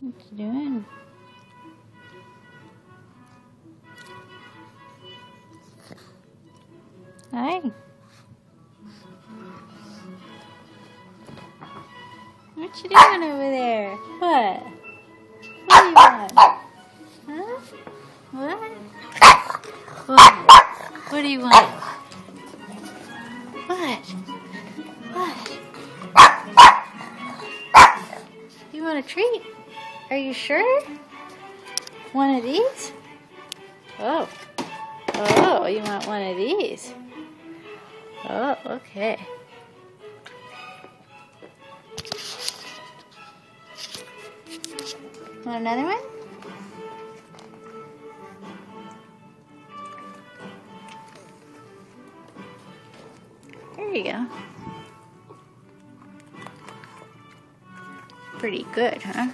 What you doing? Hi. What you doing over there? What? What do you want? Huh? What? What do you want? What? What? You want a treat? Are you sure? One of these? Oh. Oh, you want one of these? Oh, okay. Want another one? There you go. Pretty good, huh?